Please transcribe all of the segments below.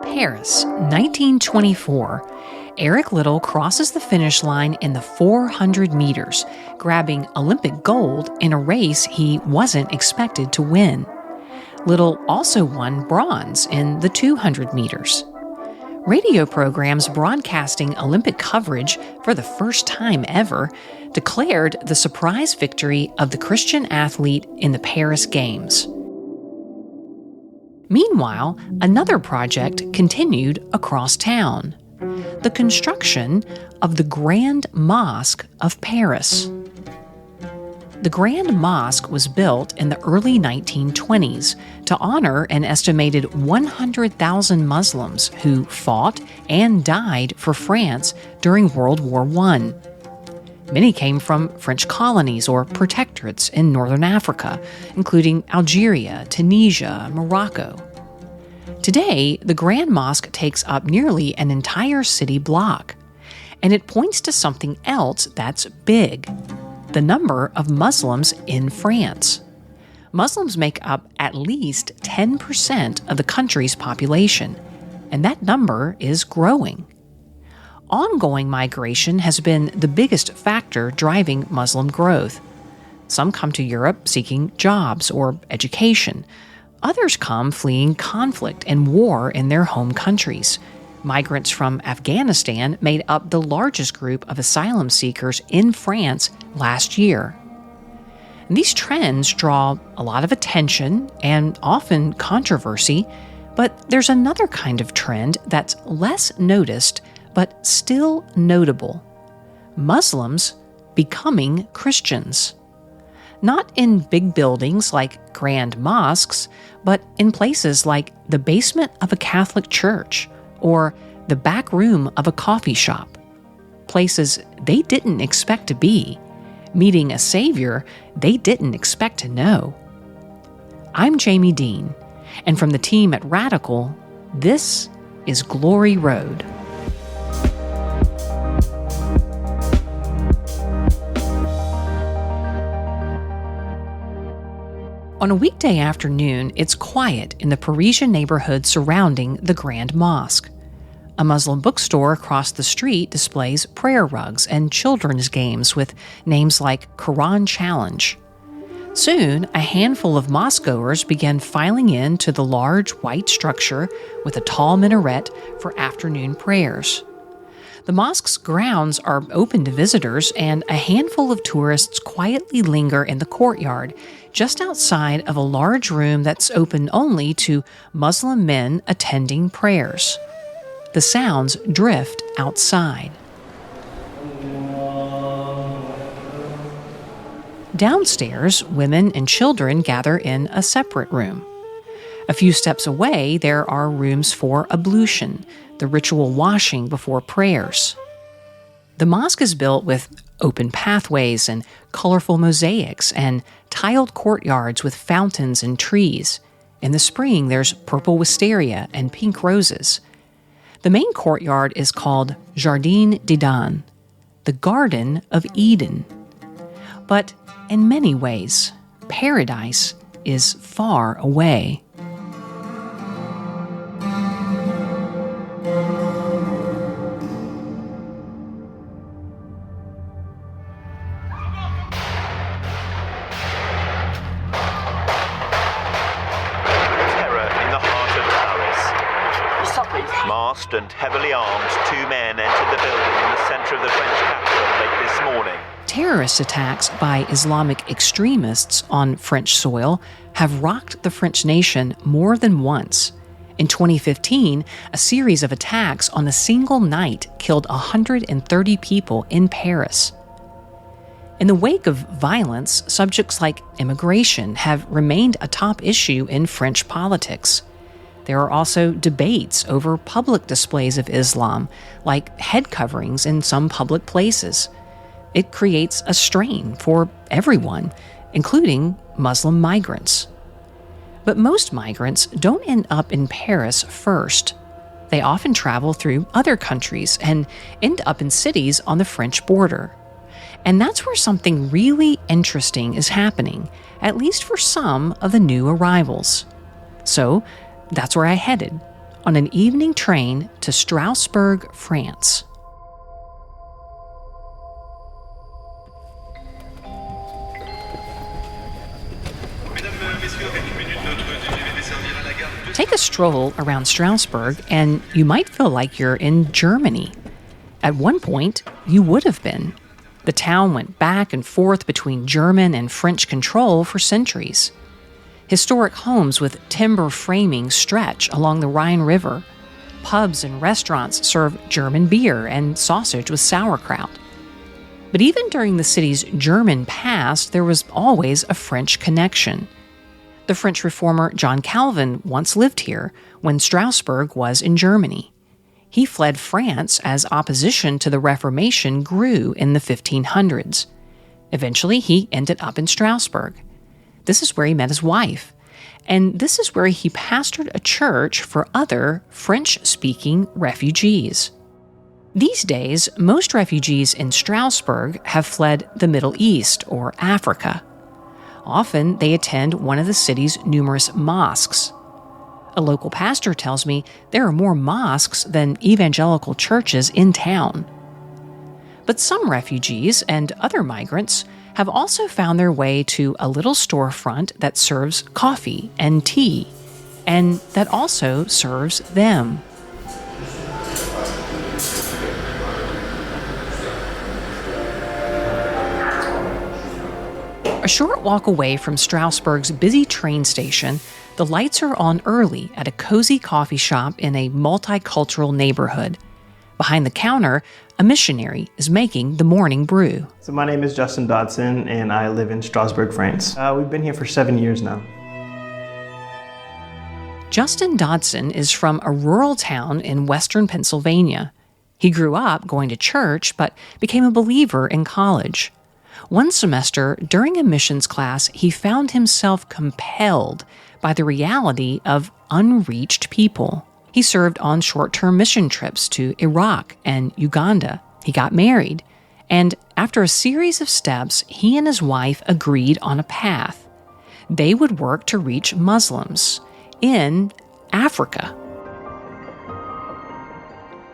Paris, 1924. Eric Liddell crosses the finish line in the 400 meters, grabbing Olympic gold in a race he wasn't expected to win. Liddell also won bronze in the 200 meters. Radio programs broadcasting Olympic coverage for the first time ever declared the surprise victory of the Christian athlete in the Paris Games. Meanwhile, another project continued across town: the construction of the Grand Mosque of Paris. The Grand Mosque was built in the early 1920s to honor an estimated 100,000 Muslims who fought and died for France during World War I. Many came from French colonies or protectorates in northern Africa, including Algeria, Tunisia, Morocco. Today, the Grand Mosque takes up nearly an entire city block, and it points to something else that's big: the number of Muslims in France. Muslims make up at least 10% of the country's population, and that number is growing. Ongoing migration has been the biggest factor driving Muslim growth. Some come to Europe seeking jobs or education. Others come fleeing conflict and war in their home countries. Migrants from Afghanistan made up the largest group of asylum seekers in France last year. And these trends draw a lot of attention and often controversy, but there's another kind of trend that's less noticed but still notable: Muslims becoming Christians. Not in big buildings like grand mosques, but in places like the basement of a Catholic church or the back room of a coffee shop. Places they didn't expect to be, meeting a Savior they didn't expect to know. I'm Jamie Dean, and from the team at Radical, this is Glory Road. On a weekday afternoon, it's quiet in the Parisian neighborhood surrounding the Grand Mosque. A Muslim bookstore across the street displays prayer rugs and children's games with names like Quran Challenge. Soon, a handful of mosque-goers began filing in to the large white structure with a tall minaret for afternoon prayers. The mosque's grounds are open to visitors, and a handful of tourists quietly linger in the courtyard, just outside of a large room that's open only to Muslim men attending prayers. The sounds drift outside. Downstairs, women and children gather in a separate room. A few steps away, there are rooms for ablution, the ritual washing before prayers. The mosque is built with open pathways and colorful mosaics and tiled courtyards with fountains and trees. In the spring, there's purple wisteria and pink roses. The main courtyard is called Jardin d'Eden, the Garden of Eden. But in many ways, paradise is far away. Masked and heavily armed, two men entered the building in the center of the French capital late this morning. Terrorist attacks by Islamic extremists on French soil have rocked the French nation more than once. In 2015, a series of attacks on a single night killed 130 people in Paris. In the wake of violence, subjects like immigration have remained a top issue in French politics. There are also debates over public displays of Islam, like head coverings in some public places. It creates a strain for everyone, including Muslim migrants. But most migrants don't end up in Paris first. They often travel through other countries and end up in cities on the French border. And that's where something really interesting is happening, at least for some of the new arrivals. So, That's where I headed, on an evening train to Strasbourg, France. Take a stroll around Strasbourg, and you might feel like you're in Germany. At one point, you would have been. The town went back and forth between German and French control for centuries. Historic homes with timber framing stretch along the Rhine River. Pubs and restaurants serve German beer and sausage with sauerkraut. But even during the city's German past, there was always a French connection. The French reformer John Calvin once lived here when Strasbourg was in Germany. He fled France as opposition to the Reformation grew in the 1500s. Eventually, he ended up in Strasbourg. This is where he met his wife, and this is where he pastored a church for other French-speaking refugees. These days, most refugees in Strasbourg have fled the Middle East or Africa. Often, they attend one of the city's numerous mosques. A local pastor tells me there are more mosques than evangelical churches in town. But some refugees and other migrants have also found their way to a little storefront that serves coffee and tea, and that also serves them. A short walk away from Strasbourg's busy train station, the lights are on early at a cozy coffee shop in a multicultural neighborhood. Behind the counter, a missionary is making the morning brew. So my name is Justin Dodson, and I live in Strasbourg, France. We've been here for 7 years now. Justin Dodson is from a rural town in western Pennsylvania. He grew up going to church, but became a believer in college. One semester, during a missions class, he found himself compelled by the reality of unreached people. He served on short-term mission trips to Iraq and Uganda. He got married, and after a series of steps, he and his wife agreed on a path. They would work to reach Muslims in Africa.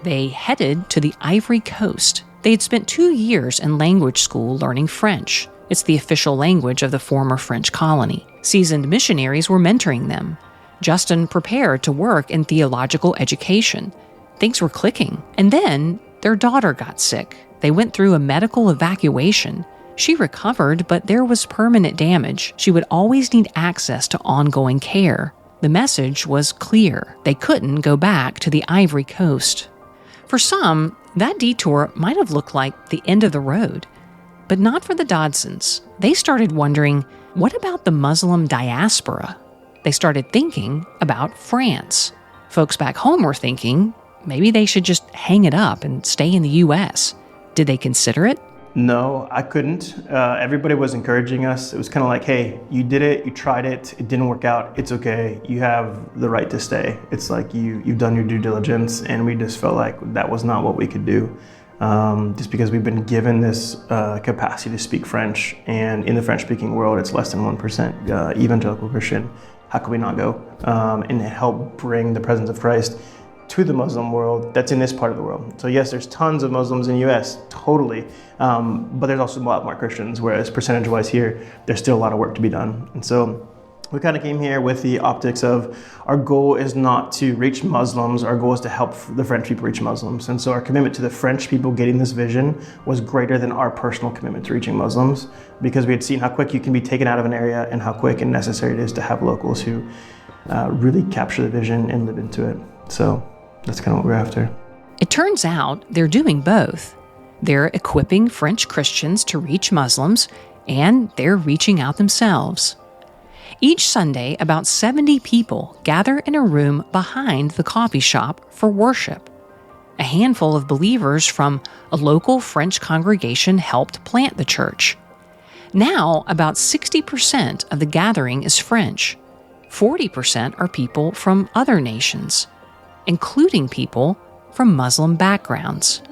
They headed to the Ivory Coast. They had spent 2 years in language school learning French. It's the official language of the former French colony. Seasoned missionaries were mentoring them. Justin prepared to work in theological education. Things were clicking. And then their daughter got sick. They went through a medical evacuation. She recovered, but there was permanent damage. She would always need access to ongoing care. The message was clear. They couldn't go back to the Ivory Coast. For some, that detour might have looked like the end of the road, but not for the Dodsons. They started wondering, what about the Muslim diaspora? They started thinking about France. Folks back home were thinking, maybe they should just hang it up and stay in the U.S. Did they consider it? No, I couldn't. Everybody was encouraging us. It was kind of like, hey, you did it, you tried it, it didn't work out, it's okay. You have the right to stay. It's like you've done your due diligence, and we just felt like that was not what we could do. Just because we've been given this capacity to speak French, and in the French-speaking world, it's less than 1% evangelical Christian. How could we not go and help bring the presence of Christ to the Muslim world that's in this part of the world? So yes, there's tons of Muslims in the U.S., totally, but there's also a lot more Christians, whereas percentage-wise here, there's still a lot of work to be done. And so we kind of came here with the optics of our goal is not to reach Muslims, our goal is to help the French people reach Muslims. And so our commitment to the French people getting this vision was greater than our personal commitment to reaching Muslims, because we had seen how quick you can be taken out of an area and how quick and necessary it is to have locals who really capture the vision and live into it. So that's kind of what we're after. It turns out they're doing both. They're equipping French Christians to reach Muslims, and they're reaching out themselves. Each Sunday, about 70 people gather in a room behind the coffee shop for worship. A handful of believers from a local French congregation helped plant the church. Now, about 60% of the gathering is French. 40% are people from other nations, including people from Muslim backgrounds.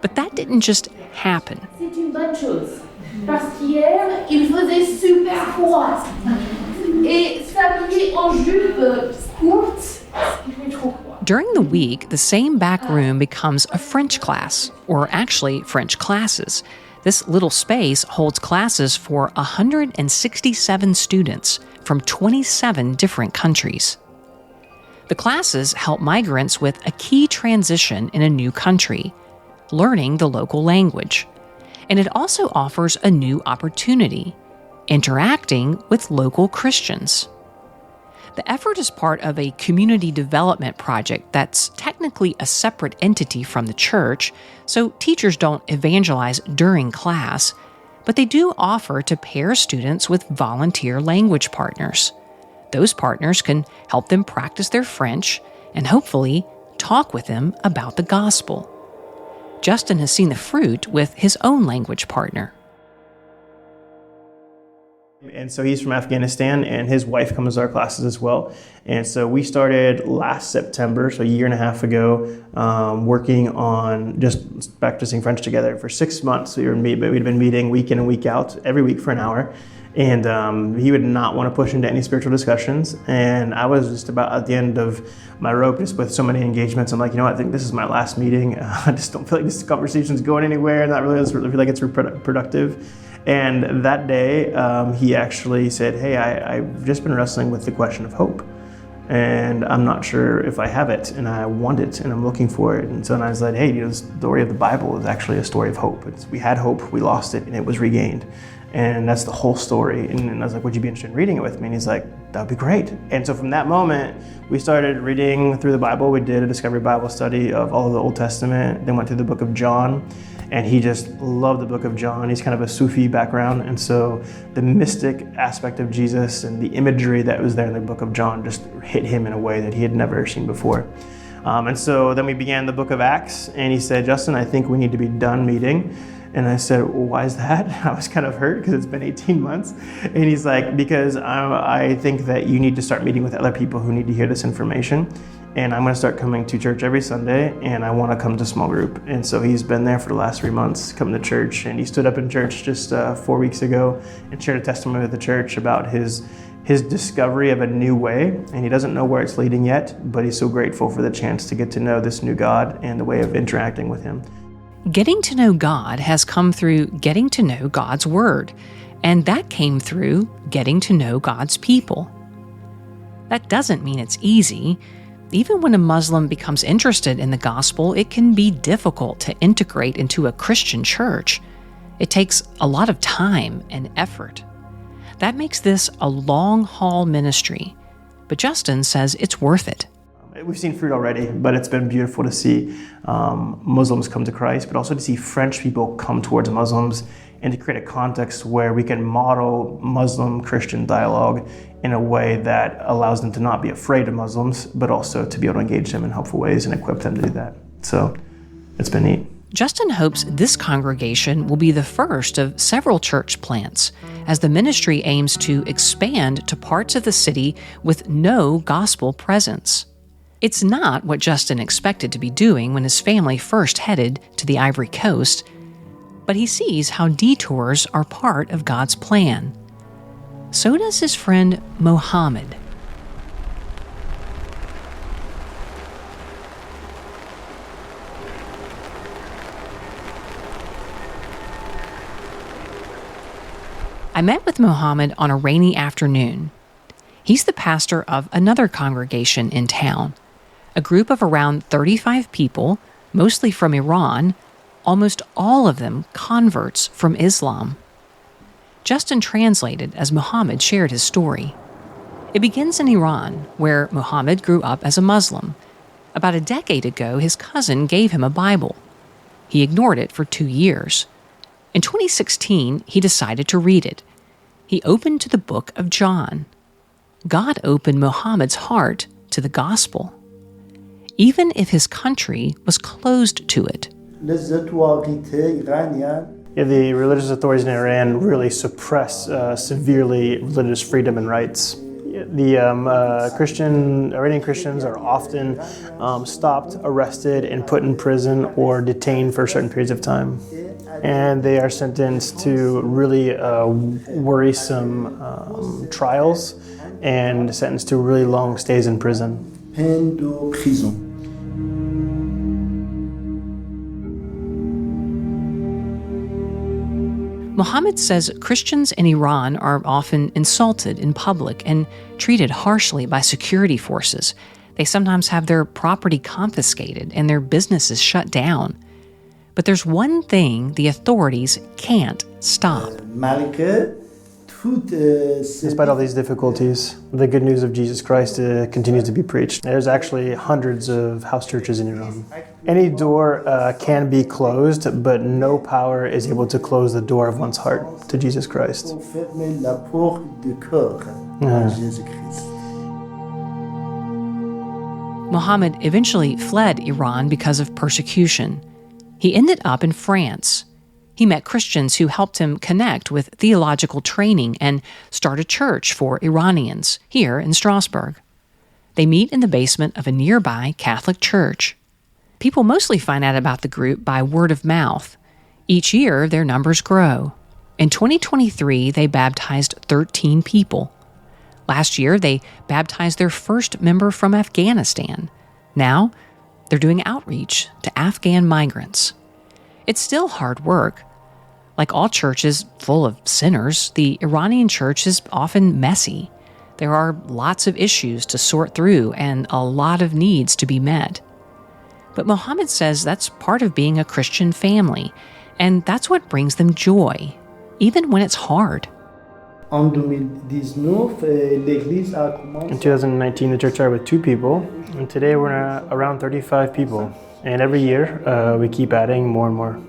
But that didn't just happen. C'est une bonne chose. Parce qu'hier, il faisait super froid. Et s'habiller en jupe, During the week, the same back room becomes a French class, or actually French classes. This little space holds classes for 167 students from 27 different countries. The classes help migrants with a key transition in a new country, learning the local language. And it also offers a new opportunity, interacting with local Christians. The effort is part of a community development project that's technically a separate entity from the church, so teachers don't evangelize during class, but they do offer to pair students with volunteer language partners. Those partners can help them practice their French and hopefully talk with them about the gospel. Justin has seen the fruit with his own language partner. And so he's from Afghanistan, and his wife comes to our classes as well. And so we started last September, so a year and a half ago, working on just practicing French together for 6 months. We'd been meeting week in and week out, every week for an hour. And he would not want to push into any spiritual discussions. And I was just about at the end of my rope, just with so many engagements. I'm like, I think this is my last meeting. I just don't feel like this conversation's going anywhere. Not really feel like it's productive. And that day, he actually said, hey, I've just been wrestling with the question of hope. And I'm not sure if I have it, and I want it, and I'm looking for it. And so I was like, hey, the story of the Bible is actually a story of hope. We had hope, we lost it, and it was regained. And that's the whole story. And I was like, would you be interested in reading it with me? And he's like, that would be great. And so from that moment, we started reading through the Bible. We did a Discovery Bible study of all of the Old Testament, then went through the book of John. And he just loved the book of John. He's kind of a Sufi background. And so the mystic aspect of Jesus and the imagery that was there in the book of John just hit him in a way that he had never seen before. And so then we began the book of Acts. And he said, Justin, I think we need to be done meeting. And I said, well, why is that? I was kind of hurt because it's been 18 months. And he's like, because I think that you need to start meeting with other people who need to hear this information. And I'm going to start coming to church every Sunday, and I want to come to small group. And so he's been there for the last 3 months, coming to church. And he stood up in church just 4 weeks ago and shared a testimony with the church about his discovery of a new way. And he doesn't know where it's leading yet, but he's so grateful for the chance to get to know this new God and the way of interacting with him. Getting to know God has come through getting to know God's Word, and that came through getting to know God's people. That doesn't mean it's easy. Even when a Muslim becomes interested in the gospel, it can be difficult to integrate into a Christian church. It takes a lot of time and effort. That makes this a long-haul ministry, but Justin says it's worth it. We've seen fruit already, but it's been beautiful to see Muslims come to Christ, but also to see French people come towards Muslims and to create a context where we can model Muslim-Christian dialogue in a way that allows them to not be afraid of Muslims, but also to be able to engage them in helpful ways and equip them to do that. So it's been neat. Justin hopes this congregation will be the first of several church plants, as the ministry aims to expand to parts of the city with no gospel presence. It's not what Justin expected to be doing when his family first headed to the Ivory Coast, but he sees how detours are part of God's plan. So does his friend Mohammed. I met with Mohammed on a rainy afternoon. He's the pastor of another congregation in town, a group of around 35 people, mostly from Iran, almost all of them converts from Islam. Justin translated as Mohammed shared his story. It begins in Iran, where Mohammed grew up as a Muslim. About a decade ago, his cousin gave him a Bible. He ignored it for 2 years. In 2016, he decided to read it. He opened to the book of John. God opened Mohammed's heart to the gospel, even if his country was closed to it. Yeah, the religious authorities in Iran really suppress severely religious freedom and rights. The Iranian Christians are often stopped, arrested, and put in prison or detained for certain periods of time. And they are sentenced to really worrisome trials and sentenced to really long stays in prison. Peine de prison. Mohammed says Christians in Iran are often insulted in public and treated harshly by security forces. They sometimes have their property confiscated and their businesses shut down. But there's one thing the authorities can't stop. Despite all these difficulties, the good news of Jesus Christ continues to be preached. There's actually hundreds of house churches in Iran. Any door can be closed, but no power is able to close the door of one's heart to Jesus Christ. Muhammad eventually fled Iran because of persecution. He ended up in France. He met Christians who helped him connect with theological training and start a church for Iranians here in Strasbourg. They meet in the basement of a nearby Catholic church. People mostly find out about the group by word of mouth. Each year, their numbers grow. In 2023, they baptized 13 people. Last year, they baptized their first member from Afghanistan. Now, they're doing outreach to Afghan migrants. It's still hard work. Like all churches full of sinners, the Iranian church is often messy. There are lots of issues to sort through and a lot of needs to be met. But Mohammed says that's part of being a Christian family, and that's what brings them joy, even when it's hard. In 2019, the church started with 2 people, and today we're around 35 people. And every year, we keep adding more and more.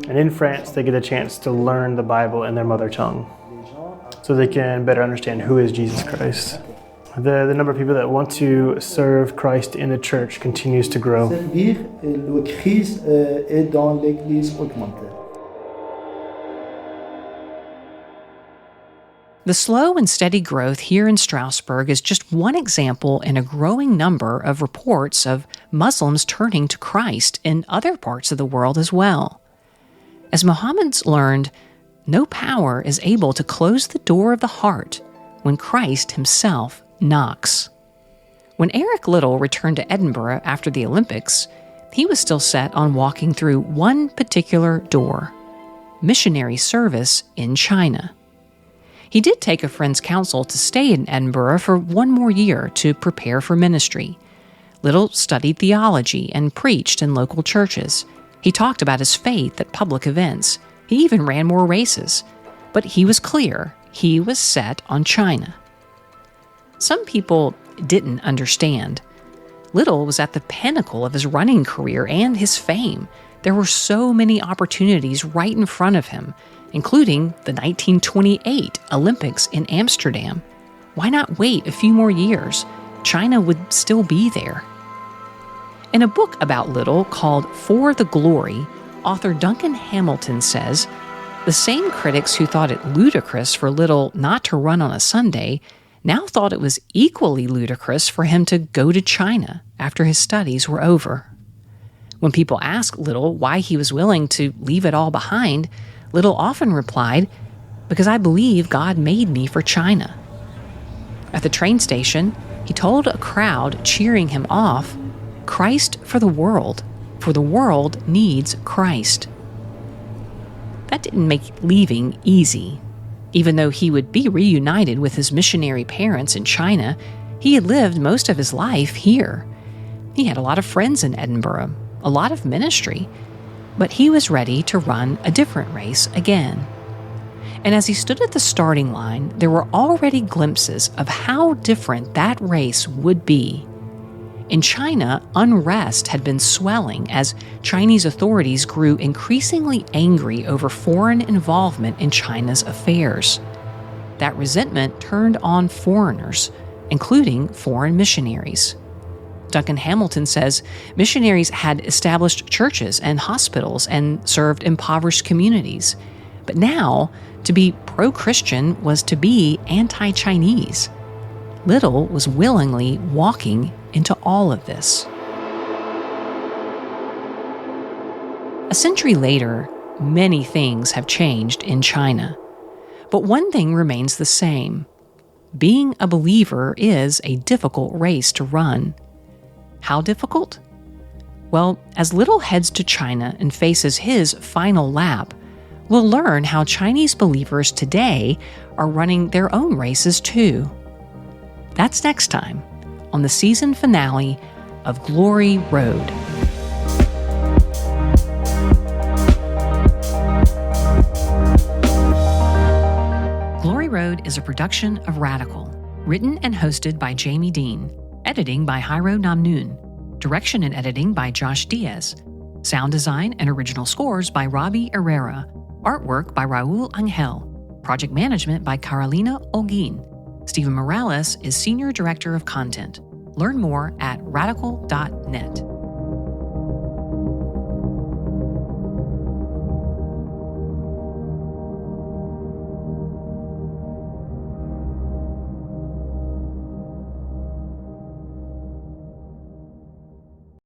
And in France, they get a chance to learn the Bible in their mother tongue, so they can better understand who is Jesus Christ. The number of people that want to serve Christ in the church continues to grow. The slow and steady growth here in Strasbourg is just one example in a growing number of reports of Muslims turning to Christ in other parts of the world as well. As Mohammed's learned, no power is able to close the door of the heart when Christ himself knocks. When Eric Liddell returned to Edinburgh after the Olympics, he was still set on walking through one particular door: missionary service in China. He did take a friend's counsel to stay in Edinburgh for one more year to prepare for ministry. Liddell studied theology and preached in local churches. He talked about his faith at public events. He even ran more races. But he was clear he was set on China. Some people didn't understand. Liddell was at the pinnacle of his running career and his fame. There were so many opportunities right in front of him, including the 1928 Olympics in Amsterdam. Why not wait a few more years? China would still be there. In a book about Liddell called For the Glory, author Duncan Hamilton says, the same critics who thought it ludicrous for Liddell not to run on a Sunday now thought it was equally ludicrous for him to go to China after his studies were over. When people asked Liddell why he was willing to leave it all behind, Liddell often replied, "Because I believe God made me for China." At the train station, he told a crowd cheering him off, "Christ for the world needs Christ." That didn't make leaving easy. Even though he would be reunited with his missionary parents in China, he had lived most of his life here. He had a lot of friends in Edinburgh, a lot of ministry, but he was ready to run a different race again. And as he stood at the starting line, there were already glimpses of how different that race would be. In China, unrest had been swelling as Chinese authorities grew increasingly angry over foreign involvement in China's affairs. That resentment turned on foreigners, including foreign missionaries. Duncan Hamilton says missionaries had established churches and hospitals and served impoverished communities. But now, to be pro-Christian was to be anti-Chinese. Liddell was willingly walking into all of this. A century later, many things have changed in China. But one thing remains the same. being a believer is a difficult race to run. How difficult? Well, as Liddell heads to China and faces his final lap, we'll learn how Chinese believers today are running their own races too. That's next time on the season finale of Glory Road. Glory Road is a production of Radical, written and hosted by Jamie Dean, editing by Jairo Namnoon, direction and editing by Josh Diaz, sound design and original scores by Robbie Herrera, artwork by Raul Angel, project management by Carolina Olguin. Stephen Morales is Senior Director of Content. Learn more at radical.net.